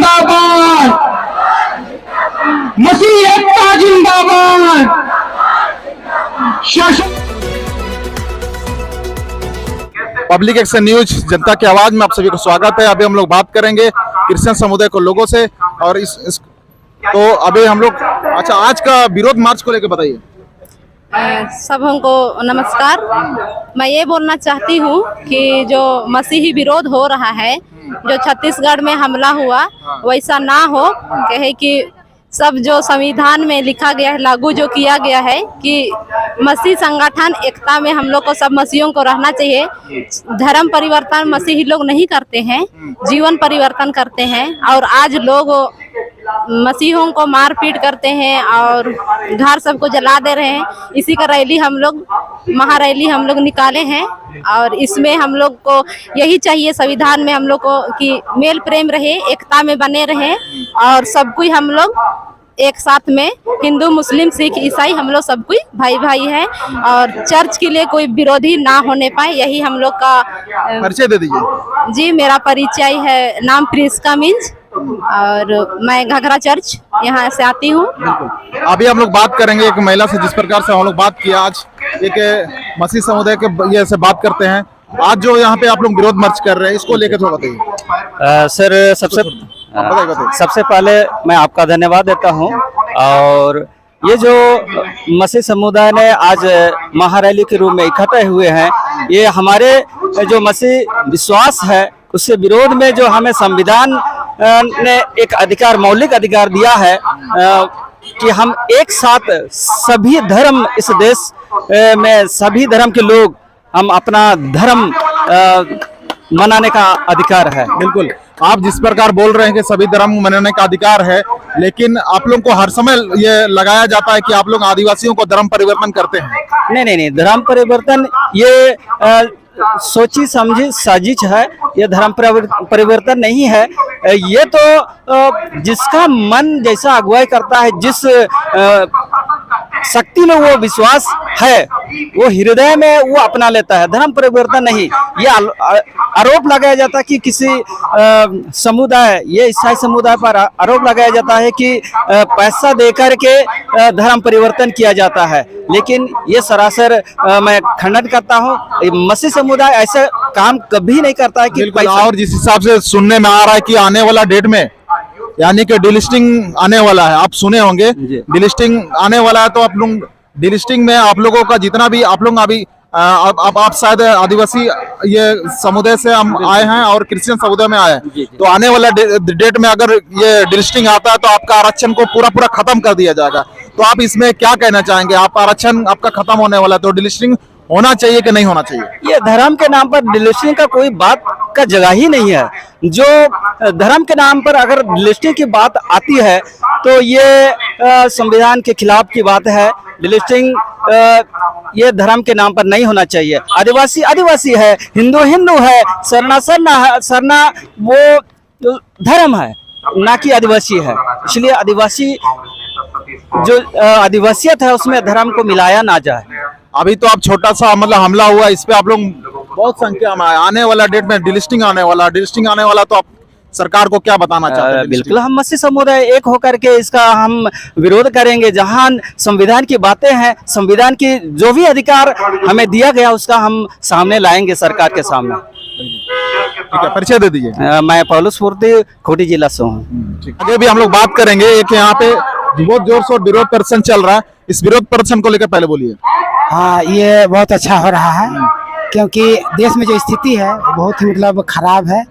जिंदाबाद, मसीह एकता जिंदाबाद। Public action news जनता की आवाज में आप सभी को स्वागत है। अभी हम लोग बात करेंगे क्रिश्चियन समुदाय को लोगों से और तो अभी हम लोग आज का विरोध मार्च को लेकर बताइए। सब हमको नमस्कार। मैं ये बोलना चाहती हूँ कि जो मसीही विरोध हो रहा है, जो छत्तीसगढ़ में हमला हुआ, वैसा ना हो। कहे कि सब जो संविधान में लिखा गया है, लागू जो किया गया है कि मसीह संगठन एकता में हम लोग को, सब मसीहों को रहना चाहिए। धर्म परिवर्तन मसीही लोग नहीं करते हैं, जीवन परिवर्तन करते हैं। और आज लोग मसीहों को मारपीट करते हैं और घर सबको जला दे रहे हैं। इसी का रैली हम लोग, महारैली हम लोग निकाले हैं। और इसमें हम लोग को यही चाहिए संविधान में हम लोग को कि मेल प्रेम रहे, एकता में बने रहे और सब कोई हम लोग एक साथ में, हिंदू मुस्लिम सिख ईसाई हम लोग सब कोई भाई भाई हैं। और चर्च के लिए कोई विरोधी ना होने पाए, यही हम लोग का परिचय दे दीजिए। जी, मेरा परिचय है, नाम प्रिस्का मिंज और मैं घघरा चर्च यहाँ से आती हूँ। अभी हम लोग बात करेंगे एक महिला से, जिस प्रकार से हम लोग बात किया। आज एक मसीह समुदाय के ये से बात करते हैं। आज जो यहाँ पे आप लोग विरोध मार्च कर रहे हैं, इसको लेकर थोड़ा बताइए। सर, सबसे पहले मैं आपका धन्यवाद देता हूँ। और ये जो मसीह समुदाय ने आज महारैली के रूप में इकट्ठे हुए हैं, ये हमारे जो मसीह विश्वास है उससे विरोध में, जो हमें संविधान ने एक अधिकार, मौलिक अधिकार दिया है कि हम एक साथ सभी धर्म, इस देश में सभी धर्म के लोग, हम अपना धर्म मनाने का अधिकार है। बिल्कुल, आप जिस प्रकार बोल रहे हैं कि सभी धर्म मनाने का अधिकार है, लेकिन आप लोगों को हर समय ये लगाया जाता है कि आप लोग आदिवासियों को धर्म परिवर्तन करते हैं। नहीं, धर्म परिवर्तन ये सोची समझी साजिश है। ये धर्म परिवर्तन नहीं है। ये तो जिसका मन जैसा अगुवाई करता है, जिस शक्ति में वो विश्वास है, वो हृदय में वो अपना लेता है। धर्म परिवर्तन नहीं। ये आरोप लगाया जाता है कि किसी समुदाय, ये ईसाई समुदाय पर आरोप लगाया जाता है कि पैसा देकर के धर्म परिवर्तन किया जाता है, लेकिन ये सरासर मैं खंडन करता हूँ। मसीह समुदाय ऐसा काम कभी नहीं करता है कि पैसा। और जिस हिसाब से सुनने में आ रहा है कि आने वाला डेट में, यानी कि डिलिस्टिंग आने वाला है, आप सुने होंगे डिलिस्टिंग आने वाला है, तो आप लोग डिलिस्टिंग में आप लोगों का जितना भी आप लोग अभी आप शायद आदिवासी ये समुदाय से हम आए हैं और क्रिश्चियन समुदाय में आए हैं, तो आने वाला डेट में अगर ये डिलिस्टिंग आता है तो आपका आरक्षण को पूरा खत्म कर दिया जाएगा। तो आप इसमें क्या कहना चाहेंगे? आप आरक्षण आपका खत्म होने वाला है, तो डिलिस्टिंग होना चाहिए कि नहीं होना चाहिए? ये धर्म के नाम पर डिलिस्टिंग का कोई बात का जगह ही नहीं है। जो धर्म के नाम पर अगर डिलिस्टिंग की बात आती है तो ये संविधान के खिलाफ की बात है। डिलिस्टिंग ये धर्म के नाम पर नहीं होना चाहिए। आदिवासी आदिवासी है, हिंदू हिंदू है, सरना वो धर्म है, ना कि आदिवासी है। इसलिए आदिवासी जो आदिवासियत है उसमें धर्म को मिलाया ना जाए। अभी तो आप छोटा सा मतलब हमला हुआ, इस पे आप लोग बहुत संख्या में आने वाला डेट में डिलिस्टिंग आने वाला, तो आप सरकार को क्या बताना चाहते हैं? बिल्कुल, हम मसीह समुदाय एक होकर के इसका हम विरोध करेंगे। जहां संविधान की बातें हैं, संविधान की जो भी अधिकार हमें दिया गया उसका हम सामने लाएंगे सरकार के सामने। ठीक है, परिचय दे दीजिए। मैं पौलुस पूर्ति, खूंटी जिला से हूँ। आगे भी हम लोग बात करेंगे। एक यहाँ पे बहुत जोर शोर विरोध प्रदर्शन चल रहा है, इस विरोध प्रदर्शन को लेकर पहले बोलिए। हाँ, ये बहुत अच्छा हो रहा है क्योंकि देश में जो स्थिति है बहुत ही मतलब खराब है।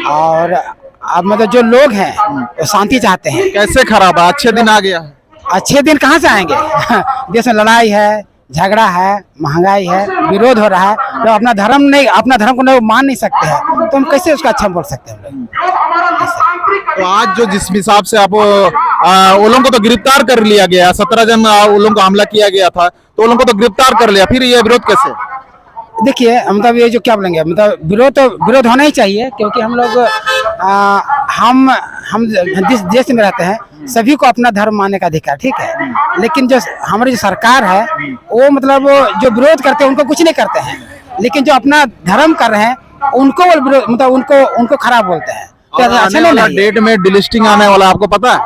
और अब मतलब जो लोग हैं वो शांति चाहते हैं। कैसे खराब है? अच्छे दिन आ गया है। अच्छे दिन कहाँ से आएंगे? देश में लड़ाई है, झगड़ा है, महंगाई है, विरोध हो रहा है। तो अपना धर्म को नहीं मान नहीं सकते हैं, तो हम कैसे उसका अच्छा बोल सकते हैं? तो आज जो जिस हिसाब से आप वो लोगों को तो गिरफ्तार कर लिया गया, 17 जन वो लोगों को हमला किया गया था, तो वो लोगों को तो गिरफ्तार कर लिया, फिर ये विरोध कैसे? देखिए, मतलब ये जो क्या बोलेंगे, मतलब विरोध होना ही चाहिए क्योंकि हम लोग हम जिस देश में रहते हैं सभी को अपना धर्म मानने का अधिकार, ठीक है। लेकिन जो हमारी जो सरकार है वो मतलब जो विरोध करते हैं उनको कुछ नहीं करते हैं, लेकिन जो अपना धर्म कर रहे हैं उनको मतलब उनको खराब बोलते हैं। क्या और अच्छा आने नहीं वाला लगे? डेट में डिलिस्टिंग आने वाला है, आपको पता है?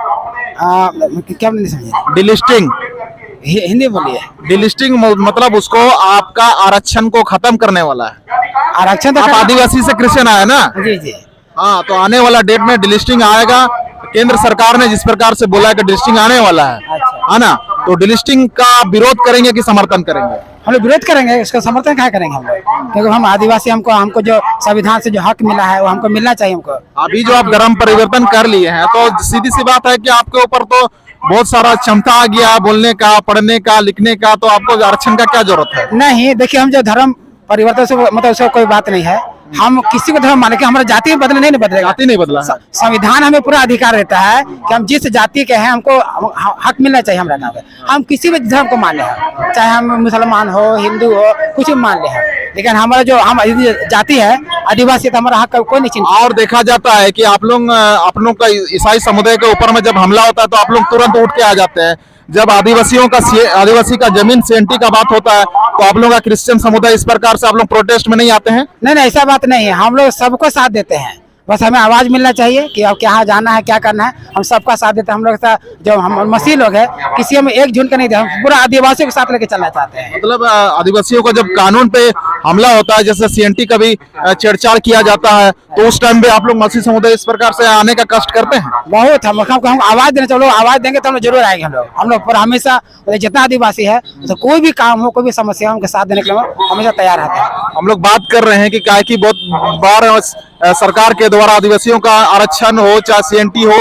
क्या नहीं समझे? डिलिस्टिंग हिंदी बोलिए। डिलिस्टिंग मतलब उसको आपका आरक्षण को खत्म करने वाला है। आरक्षण तो आप आदिवासी से क्रिश्चियन आए ना? जी जी। हाँ, तो आने वाला डेट में डिलिस्टिंग आएगा। केंद्र सरकार ने जिस प्रकार से बोला है कि डिलिस्टिंग आने वाला है ना? तो डिलिस्टिंग का विरोध करेंगे कि समर्थन करेंगे? हम लोग विरोध करेंगे, इसका समर्थन क्या करेंगे हम लोग, क्योंकि हम आदिवासी, हमको जो संविधान से जो हक मिला है वो हमको मिलना चाहिए हमको। अभी जो आप धर्म परिवर्तन कर लिए हैं तो सीधी सी बात है कि आपके ऊपर तो बहुत सारा क्षमता आ गया बोलने का, पढ़ने का, लिखने का, तो आपको आरक्षण का क्या जरूरत है? नहीं, देखिए हम जो धर्म परिवर्तन से मतलब उसका कोई बात नहीं है। हम किसी को धर्म माने कि हमारा जाति बदले नहीं बदलेगा। जाति नहीं बदला है। संविधान हमें पूरा अधिकार देता है कि हम जिस जाति के हैं हमको हक मिलना चाहिए हमारा नाम है। हम किसी भी धर्म को मान ले हैं, चाहे हम मुसलमान हो, हिंदू हो, कुछ भी मान ले हैं, लेकिन हमारा जो हम जाति है आदिवासी, तो हमारा हक का कोई नहीं चिंता। और देखा जाता है कि आप लोग अपनों का ईसाई समुदाय के ऊपर में जब हमला होता है तो आप लोग तुरंत उठ के आ जाते हैं। जब आदिवासी का जमीन सीएनटी का बात होता है तो आप लोग का क्रिश्चियन समुदाय इस प्रकार से आप लोग प्रोटेस्ट में नहीं आते हैं? नहीं, ऐसा बात नहीं है। हम लोग सबको साथ देते हैं, बस हमें आवाज मिलना चाहिए कि अब क्या जाना है, क्या करना है। हम सबका साथ देते हैं। हम लोग जो हम मसीह लोग हैं, किसी हम एक झुंड का नहीं देते, हम पूरा आदिवासियों के साथ लेके चलना चाहते हैं। मतलब आदिवासियों का जब कानून पे हमला होता है, जैसे सीएनटी का भी छेड़छाड़ किया जाता है, तो उस टाइम पे आप लोग मसीह समुदाय इस प्रकार से आने का कष्ट करते हैं? बहुत हम आवाज देना चाहिए। लोग आवाज देंगे तो हम लोग जरूर आएंगे। हम लोग पर हमेशा जितना आदिवासी है तो कोई भी काम हो, कोई भी समस्या हो, उनके साथ देने के लिए हमेशा तैयार रहते हैं। हम लोग बात कर रहे हैं कि क्या कि बहुत बार सरकार के द्वारा आदिवासियों का आरक्षण हो, चाहे सीएनटी हो,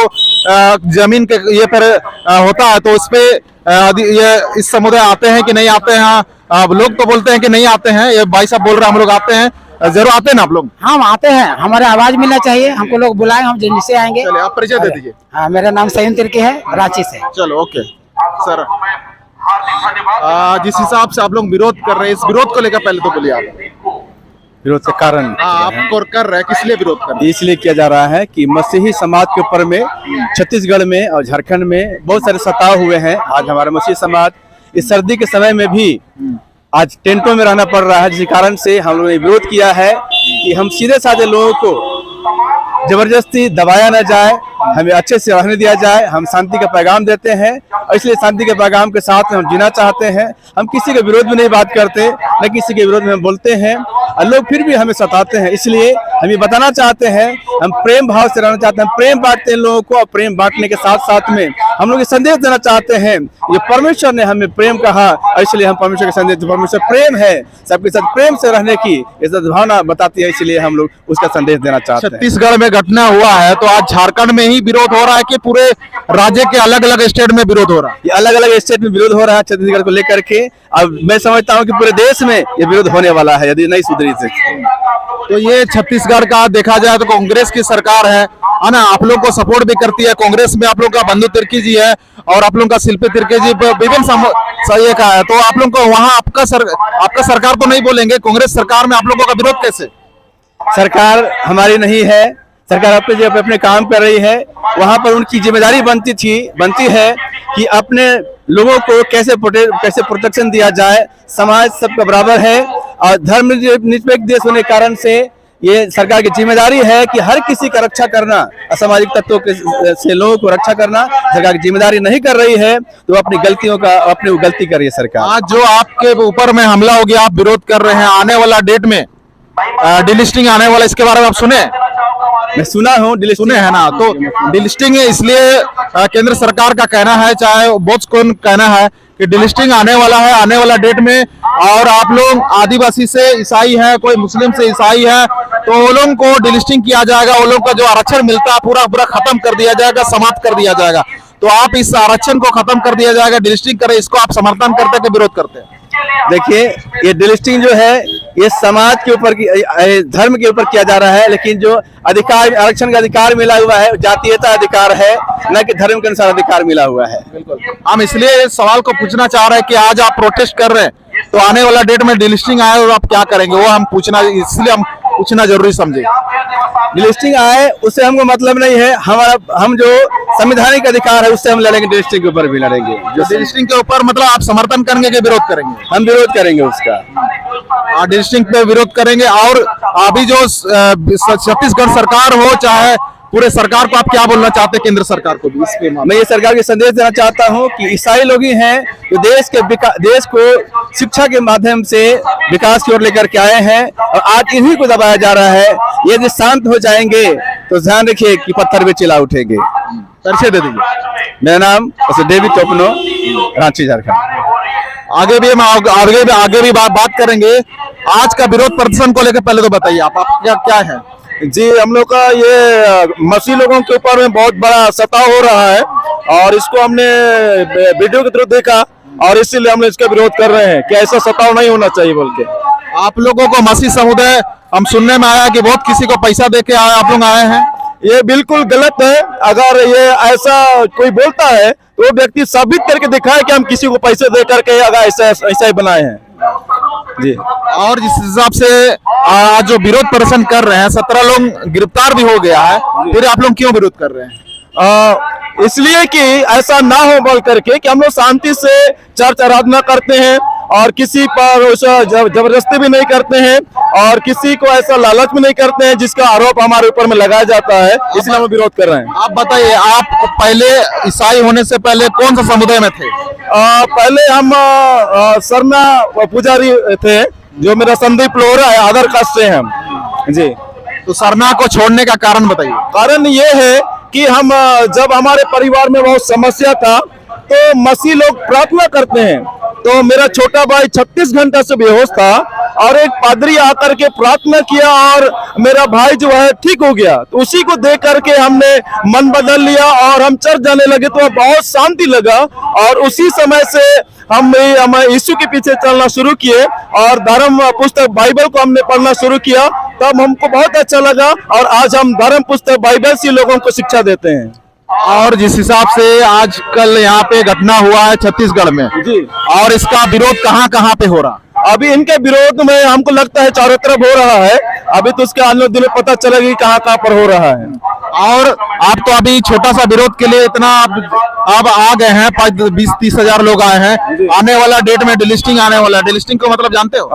जमीन के ये पर होता है, तो इस पे ये इस समुदाय आते हैं कि नहीं आते हैं? लोग तो बोलते हैं कि नहीं आते हैं। ये भाई साहब बोल रहे हैं हम लोग आते हैं। जरूर आते हैं ना आप लोग? हम आते हैं, हमारे आवाज मिलना चाहिए। हमको लोग बुलाएं, हम जल्दी से आएंगे। चलिए, आप परिचय दे दीजिए। हाँ, मेरा नाम सयन तिर्की है, रांची से। चलो, ओके सर। जिस हिसाब से आप लोग विरोध कर रहे हैं, इस विरोध को लेकर पहले तो बोलिए आप। विरोध के कारण आप कर रहे हैं, किस लिए विरोध कर रहे हैं? इसलिए किया जा रहा है कि मसीही समाज के ऊपर में छत्तीसगढ़ में और झारखंड में बहुत सारे सताव हुए हैं। आज हमारा मसीही समाज इस सर्दी के समय में भी आज टेंटों में रहना पड़ रहा है, जिस कारण से हम लोगों ने विरोध किया है कि हम सीधे साधे लोगों को जबरदस्ती दबाया न जाए, हमें अच्छे से रहने दिया जाए। हम शांति का पैगाम देते हैं और इसलिए शांति के पैगाम के साथ हम जीना चाहते हैं। हम किसी के विरोध में नहीं बात करते, न किसी के विरोध में हम बोलते हैं, और लोग फिर भी हमें सताते हैं। इसलिए हम ये बताना चाहते हैं, हम प्रेम भाव से रहना चाहते हैं, प्रेम बांटते हैं लोगों को, और प्रेम बांटने के साथ साथ में हम लोग ये संदेश देना चाहते हैं, ये परमेश्वर ने हमें प्रेम कहा, और इसलिए हम परमेश्वर का संदेश, परमेश्वर प्रेम है, सबके साथ प्रेम से रहने की ये सद्भावना बताती है, इसलिए हम लोग उसका संदेश देना चाहते हैं। छत्तीसगढ़ में घटना हुआ है तो आज झारखंड में ही विरोध हो रहा है कि पूरे राज्य के अलग अलग स्टेट में विरोध हो रहा है? ये अलग अलग स्टेट में विरोध हो रहा है छत्तीसगढ़ को लेकर के। अब मैं समझता हूँ कि पूरे देश में ये विरोध होने वाला है यदि नहीं सुधरी से। तो ये छत्तीसगढ़ का देखा जाए तो कांग्रेस की सरकार है ना? आप लोग को सपोर्ट भी करती है। कांग्रेस में आप लोग का बंधु तिर्की जी है और आप लोग का शिल्पी तिर्की जी विभिन्न सही का है। तो आप लोग को वहाँ आपका सरकार तो नहीं बोलेंगे, कांग्रेस सरकार में आप लोगों का विरोध कैसे? सरकार हमारी नहीं है, सरकार अपने जगह पे अपने काम कर रही है। वहाँ पर उनकी जिम्मेदारी बनती है कि अपने लोगों को कैसे प्रोटेक्शन दिया जाए। समाज सबका बराबर है और धर्म निरपेक्ष देश होने के कारण से ये सरकार की जिम्मेदारी है कि हर किसी का रक्षा करना, असामाजिक तत्वों से लोगों को रक्षा करना सरकार की जिम्मेदारी नहीं कर रही है, तो अपनी गलती कर रही है सरकार। आज जो आपके ऊपर में हमला हो गया, आप विरोध कर रहे हैं, आने वाला डेट में डिलिस्टिंग आने वाला, इसके बारे में आप सुने? मैं सुना हूँ, सुने हैं ना? तो डिलिस्टिंग इसलिए केंद्र सरकार का कहना है, चाहे बहुत कौन कहना है कि डिलिस्टिंग आने वाला है, आने वाला डेट में। और आप लोग आदिवासी से ईसाई है, कोई मुस्लिम से ईसाई है, तो वो लोगों को डिलिस्टिंग किया जाएगा, वो लोगों का जो आरक्षण मिलता है पूरा खत्म कर दिया जाएगा, समाप्त कर दिया जाएगा। तो आप इस आरक्षण को खत्म कर दिया जाएगा, डिलिस्टिंग करें, इसको आप समर्थन करते कि विरोध करते हैं? देखिए, ये डिलिस्टिंग जो है ये समाज के ऊपर, धर्म के ऊपर किया जा रहा है, लेकिन जो अधिकार, आरक्षण का अधिकार मिला हुआ है, जातीयता अधिकार है, न कि धर्म के अनुसार अधिकार मिला हुआ है। हम इसलिए इस सवाल को पूछना चाह रहे हैं कि आज आप प्रोटेस्ट कर रहे हैं, तो आने वाला डेट में डिलिस्टिंग आए और आप क्या करेंगे, वो हम इसलिए हम पूछना जरूरी समझे। डिलिस्टिंग आए उससे हमको मतलब नहीं है, हम जो संवैधानिक अधिकार है उससे हम लड़ेंगे, डिलिस्टिंग के ऊपर भी लड़ेंगे। जो डिलिस्टिंग के ऊपर मतलब आप समर्थन करेंगे कि विरोध करेंगे? हम विरोध करेंगे उसका, डिलिस्टिंग पे विरोध करेंगे। और अभी जो छत्तीसगढ़ सरकार हो, चाहे पूरे सरकार को आप क्या बोलना चाहते हैं, केंद्र सरकार को भी इस पे? मैं ये सरकार को संदेश देना चाहता हूँ कि ईसाई लोग ही हैं जो देश को शिक्षा के माध्यम से विकास की ओर लेकर के आए हैं, और आज इन्हीं को दबाया जा रहा है। यदि शांत हो जाएंगे तो ध्यान रखिए कि पत्थर भी चिल्ला उठेंगे। परिचय दे दीजिए। मेरा नाम डेविड टोपनो, रांची, झारखंड। आगे भी हम आगे भी बात करेंगे। आज का विरोध प्रदर्शन को लेकर पहले तो बताइए आप क्या है? जी, हम लोग का ये मसीह लोगों के ऊपर में बहुत बड़ा सताव हो रहा है, और इसको हमने वीडियो के थ्रू देखा, और इसीलिए हम इसका विरोध कर रहे हैं कि ऐसा सताव नहीं होना चाहिए बोल के। आप लोगों को मसीह समुदाय, हम सुनने में आया कि बहुत किसी को पैसा देके आप लोग आए हैं, ये बिल्कुल गलत है। अगर ये ऐसा कोई बोलता है तो वो व्यक्ति साबित करके दिखाए कि हम किसी को पैसे दे करके अगर ऐसा ही बनाए हैं। जी, और जिस हिसाब से आज जो विरोध प्रदर्शन कर रहे हैं, 17 लोग गिरफ्तार भी हो गया है, फिर आप लोग क्यों विरोध कर रहे हैं? इसलिए कि ऐसा ना हो बोल करके कि हम लोग शांति से चर्च आराधना करते हैं, और किसी पर जबरदस्ती भी नहीं करते हैं, और किसी को ऐसा लालच भी नहीं करते हैं जिसका आरोप हमारे ऊपर में लगाया जाता है, इसलिए हम विरोध कर रहे हैं। आप बताइए, आप पहले ईसाई होने से पहले कौन सा समुदाय में थे? पहले हम सरना पुजारी थे, जो मेरा संदीप लोहरा है, अदर कास्ट से हम। जी, तो सरना को छोड़ने का कारण बताइए। कारण ये है कि हम जब हमारे परिवार में बहुत समस्या था तो मसीह लोग प्रार्थना करते हैं, तो मेरा छोटा भाई 36 घंटा से बेहोश था, और एक पादरी आकर के प्रार्थना किया और मेरा भाई जो है ठीक हो गया। तो उसी को देख करके हमने मन बदल लिया और हम चर्च जाने लगे, तो बहुत शांति लगा, और उसी समय से हम यीशु के पीछे चलना शुरू किए, और धर्म पुस्तक बाइबल को हमने पढ़ना शुरू किया। तब हमको बहुत अच्छा लगा, और आज हम धर्म पुस्तक बाइबल से लोगों को शिक्षा देते हैं। और जिस हिसाब से आजकल यहाँ पे घटना हुआ है छत्तीसगढ़ में जी, और इसका विरोध कहाँ कहाँ पे हो रहा? अभी इनके विरोध में हमको लगता है चारों तरफ हो रहा है। अभी तो उसके आने दिनों पता चलेगी कहाँ कहाँ पर हो रहा है। और आप तो अभी छोटा सा विरोध के लिए इतना आप आ गए हैं, 20-30 हजार लोग आए हैं। आने वाला डेट में डिलिस्टिंग आने वाला है। डिलिस्टिंग को मतलब जानते हो?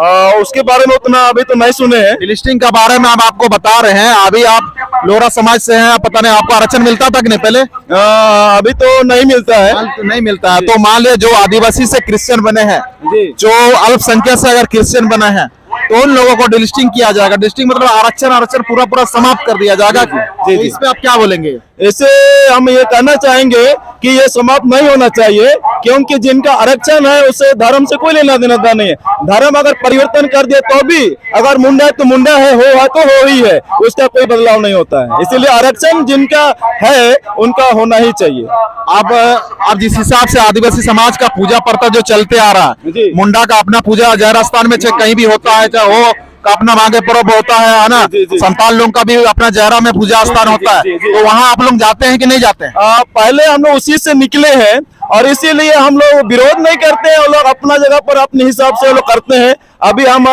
उसके बारे में उतना अभी तो नहीं सुने हैं। डिलिस्टिंग के बारे में हम आपको बता रहे हैं। अभी आप लोहरा समाज से हैं, पता नहीं आपको आरक्षण मिलता था कि नहीं पहले? अभी तो नहीं मिलता है। नहीं मिलता है। तो मान लिया जो आदिवासी से क्रिश्चियन बने हैं, जो अल्पसंख्यक से अगर क्रिश्चियन बने हैं, तो उन लोगों को डिलिस्टिंग किया जाएगा। डिलिस्टिंग मतलब आरक्षण पूरा समाप्त कर दिया जाएगा। तो इस पे आप क्या बोलेंगे? इसे हम ये कहना चाहेंगे कि ये समाप्त नहीं होना चाहिए, क्योंकि जिनका आरक्षण है उसे धर्म से कोई लेना देना नहीं है। धर्म अगर परिवर्तन कर दिए तो भी, अगर मुंडा है तो मुंडा है, हो तो हो ही है, उसका कोई बदलाव नहीं होता है। इसीलिए आरक्षण जिनका है उनका होना ही चाहिए। अब जिस हिसाब से आदिवासी समाज का पूजा प्रथा जो चलते आ रहा है, मुंडा का अपना पूजा जयरास्थान में चाहे कहीं भी होता है, चाहे वो का अपना मांगे पर्व होता है ना, संताल लोगों का भी अपना जयरा में पूजा स्थान होता है, तो वहाँ आप लोग जाते हैं कि नहीं जाते हैं? पहले हम लोग उसी से निकले हैं, और इसीलिए हम लोग विरोध नहीं करते हैं। लोग अपना जगह पर अपने हिसाब से लोग करते हैं। अभी हम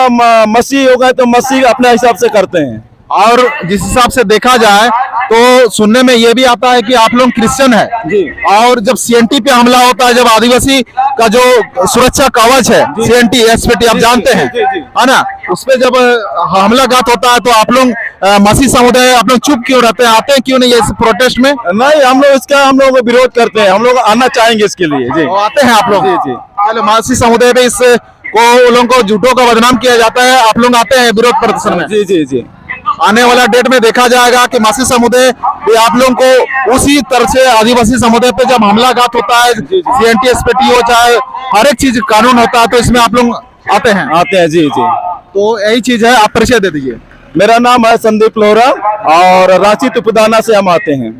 मसीह हो गए तो मसीह अपने हिसाब से करते हैं। और जिस हिसाब से देखा जाए तो सुनने में ये भी आता है कि आप लोग क्रिश्चियन है, और जब सीएनटी पे हमला होता है, जब आदिवासी का जो सुरक्षा कवच है सीएनटी एसपीटी आप जानते हैं, है ना, उसपे जब हमलाघात होता है तो आप लोग मसीह समुदाय आप लोग चुप क्यों रहते हैं? आते हैं क्यों नहीं इस प्रोटेस्ट में? नहीं, हम लोग विरोध करते हैं। हम लोग आना चाहेंगे इसके लिए। जी, आते हैं आप लोग? जी। चलो, मसीह समुदाय पे इस को लोगों को झूठों का बदनाम किया जाता है, आप लोग आते हैं विरोध प्रदर्शन में? जी। आने वाला डेट में देखा जाएगा कि मसीह समुदाय भी आप लोगों को उसी तरह से आदिवासी समुदाय पे जब हमलाघात होता है, सीएनटी एसपीटी हो, चाहे हर एक चीज कानून होता है, तो इसमें आप लोग आते हैं? जी। तो यही चीज है। आप परिचय दे दीजिए। मेरा नाम है संदीप लोहरा, और रांची तुपदाना से हम आते हैं।